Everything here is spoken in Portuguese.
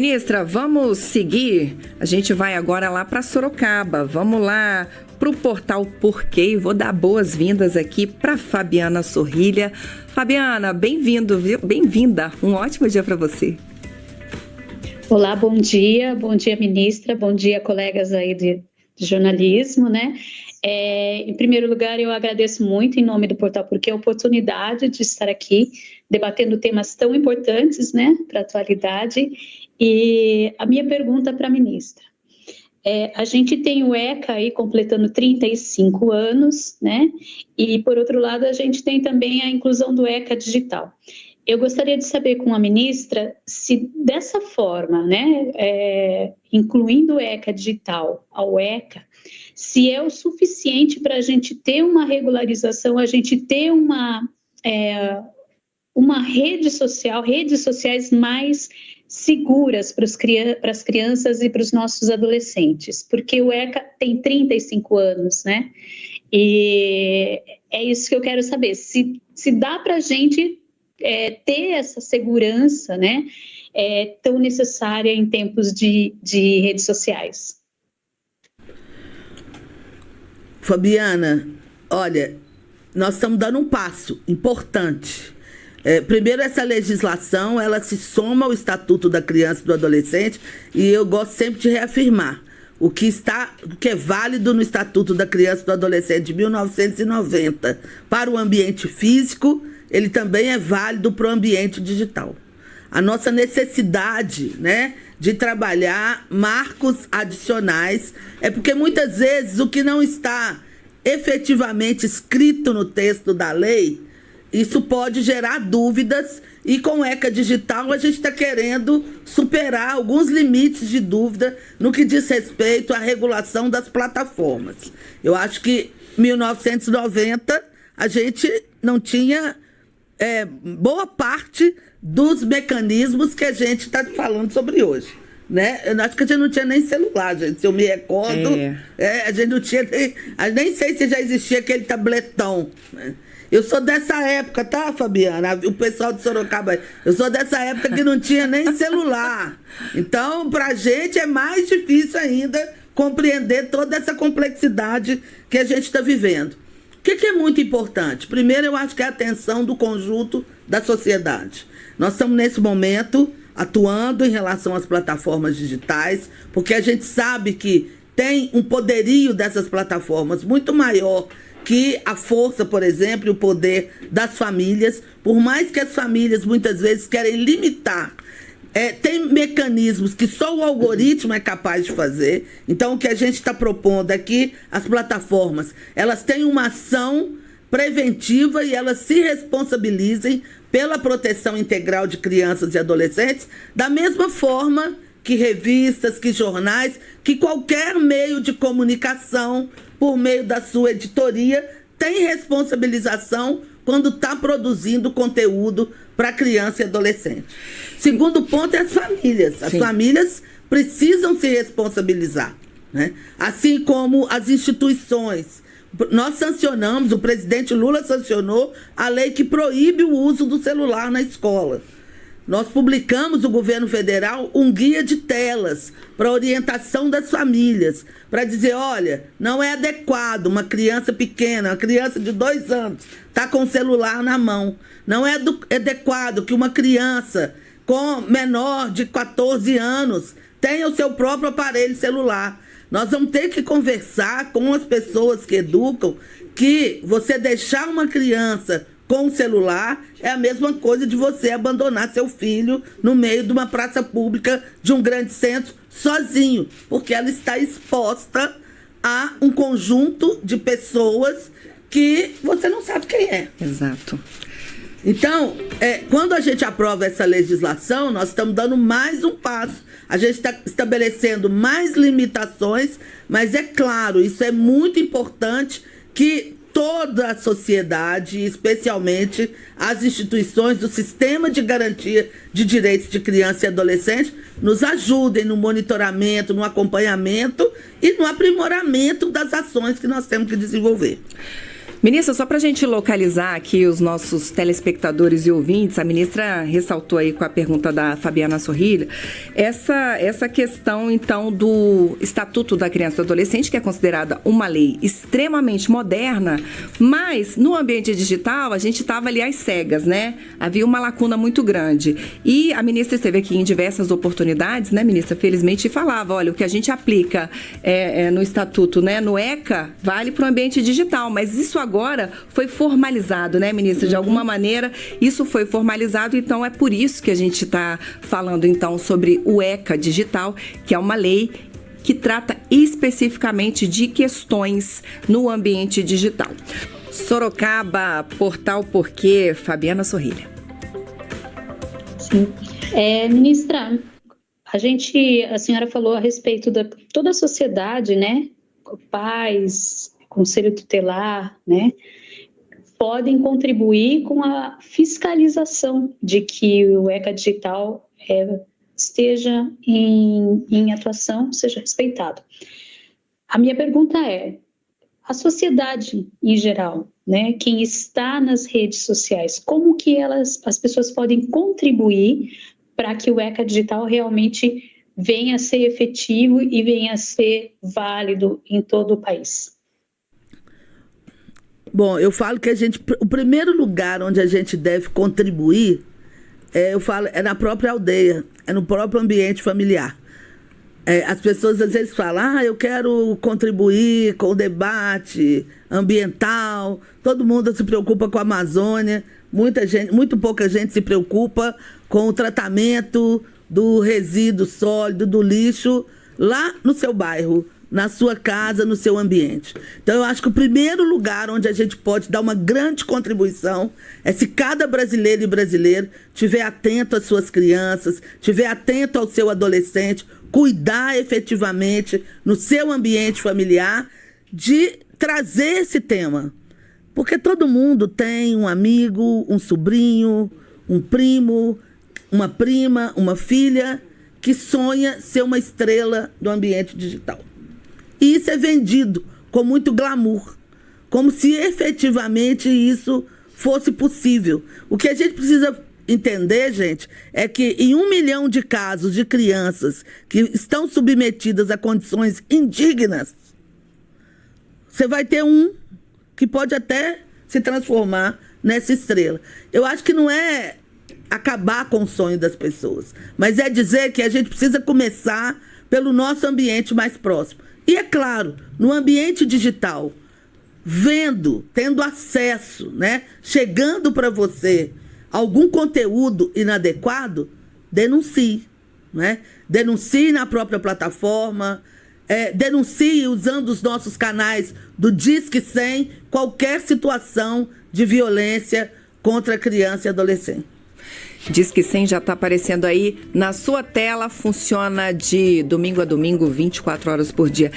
Ministra, vamos seguir. A gente vai agora lá para Sorocaba. Vamos lá para o portal Porquê. Vou dar boas-vindas aqui para Fabiana Sorrilha. Fabiana, bem-vindo, bem-vinda. Um ótimo dia para você. Olá, bom dia, ministra, bom dia, colegas aí de jornalismo, né? Em primeiro lugar, eu agradeço muito em nome do Portal Porquê a oportunidade de estar aqui debatendo temas tão importantes, né, para a atualidade. E a minha pergunta para a ministra. A gente tem o ECA aí completando 35 anos, né? E, por outro lado, a gente tem também a inclusão do ECA digital. Eu gostaria de saber com a ministra se dessa forma, né, incluindo o ECA digital ao ECA, se é o suficiente para a gente ter uma regularização, a gente ter uma rede social, redes sociais mais seguras para as crianças e para os nossos adolescentes, porque o ECA tem 35 anos, né? E é isso que eu quero saber, se dá para a gente ter essa segurança, né, tão necessária em tempos de redes sociais. Fabiana, olha, nós estamos dando um passo importante. Primeiro, essa legislação, ela se soma ao Estatuto da Criança e do Adolescente, e eu gosto sempre de reafirmar o que é válido no Estatuto da Criança e do Adolescente de 1990 para o ambiente físico, ele também é válido para o ambiente digital. A nossa necessidade, né, de trabalhar marcos adicionais é porque muitas vezes o que não está efetivamente escrito no texto da lei, isso pode gerar dúvidas, e com o ECA digital a gente está querendo superar alguns limites de dúvida no que diz respeito à regulação das plataformas. Eu acho que em 1990 a gente não tinha boa parte dos mecanismos que a gente está falando sobre hoje. Né? Eu acho que a gente não tinha nem celular, gente. Se eu me recordo, a gente não tinha nem sei se já existia aquele tabletão, né? Eu sou dessa época, tá, Fabiana? O pessoal de Sorocaba, eu sou dessa época que não tinha nem celular. Então, pra gente é mais difícil ainda compreender toda essa complexidade que a gente está vivendo. O que é muito importante? Primeiro, eu acho que é a atenção do conjunto da sociedade. Nós estamos, nesse momento, atuando em relação às plataformas digitais, porque a gente sabe que tem um poderio dessas plataformas muito maior que a força, por exemplo, e o poder das famílias, por mais que as famílias muitas vezes querem limitar. Tem mecanismos que só o algoritmo é capaz de fazer. Então, o que a gente está propondo aqui, as plataformas, elas têm uma ação preventiva e elas se responsabilizem pela proteção integral de crianças e adolescentes, da mesma forma que revistas, que jornais, que qualquer meio de comunicação, por meio da sua editoria, tem responsabilização quando está produzindo conteúdo para criança e adolescente. Segundo ponto é as famílias. As famílias precisam se responsabilizar, né? Assim como as instituições. Nós sancionamos, o presidente Lula sancionou a lei que proíbe o uso do celular na escola. Nós publicamos, o governo federal, um guia de telas para orientação das famílias, para dizer, olha, não é adequado uma criança pequena, uma criança de 2 anos, tá com o celular na mão. Não é adequado que uma criança com menor de 14 anos tenha o seu próprio aparelho celular. Nós vamos ter que conversar com as pessoas que educam que você deixar uma criança com o celular é a mesma coisa de você abandonar seu filho no meio de uma praça pública de um grande centro sozinho, porque ela está exposta a um conjunto de pessoas que você não sabe quem é. Exato. Então, quando a gente aprova essa legislação, nós estamos dando mais um passo. A gente está estabelecendo mais limitações, mas é claro, isso é muito importante que toda a sociedade, especialmente as instituições do Sistema de Garantia de Direitos de Criança e Adolescente, nos ajudem no monitoramento, no acompanhamento e no aprimoramento das ações que nós temos que desenvolver. Ministra, só para a gente localizar aqui os nossos telespectadores e ouvintes, a ministra ressaltou aí com a pergunta da Fabiana Sorrilha, essa questão, então, do Estatuto da Criança e do Adolescente, que é considerada uma lei extremamente moderna, mas no ambiente digital a gente estava ali às cegas, né? Havia uma lacuna muito grande. E a ministra esteve aqui em diversas oportunidades, né, ministra, felizmente, e falava, olha, o que a gente aplica no Estatuto, né, no ECA, vale para o ambiente digital, mas isso agora foi formalizado, né, ministra? De alguma maneira, isso foi formalizado, então é por isso que a gente está falando, então, sobre o ECA digital, que é uma lei que trata especificamente de questões no ambiente digital. Sorocaba, Portal Porquê, Fabiana Sorrilha. Sim. Ministra, a senhora falou a respeito da toda a sociedade, né? Pais, Conselho Tutelar, né? Podem contribuir com a fiscalização de que o ECA digital esteja em atuação, seja respeitado. A minha pergunta é, a sociedade em geral, né, quem está nas redes sociais, como que as pessoas podem contribuir para que o ECA digital realmente venha a ser efetivo e venha a ser válido em todo o país? Bom, eu falo que o primeiro lugar onde a gente deve contribuir, é na própria aldeia, é no próprio ambiente familiar. As pessoas às vezes falam, eu quero contribuir com o debate ambiental, todo mundo se preocupa com a Amazônia, muito pouca gente se preocupa com o tratamento do resíduo sólido, do lixo, lá no seu bairro, na sua casa, no seu ambiente. Então, eu acho que o primeiro lugar onde a gente pode dar uma grande contribuição é se cada brasileiro e brasileiro estiver atento às suas crianças, estiver atento ao seu adolescente, cuidar efetivamente no seu ambiente familiar de trazer esse tema. Porque todo mundo tem um amigo, um sobrinho, um primo, uma prima, uma filha que sonha ser uma estrela do ambiente digital. E isso é vendido com muito glamour, como se efetivamente isso fosse possível. O que a gente precisa entender, gente, é que em 1 milhão de casos de crianças que estão submetidas a condições indignas, você vai ter um que pode até se transformar nessa estrela. Eu acho que não é acabar com o sonho das pessoas, mas é dizer que a gente precisa começar pelo nosso ambiente mais próximo. E é claro, no ambiente digital, tendo acesso, né, chegando para você algum conteúdo inadequado, denuncie, né? Denuncie na própria plataforma, denuncie usando os nossos canais do Disque 100 qualquer situação de violência contra a criança e adolescente. Disque 100 já está aparecendo aí na sua tela, funciona de domingo a domingo, 24 horas por dia.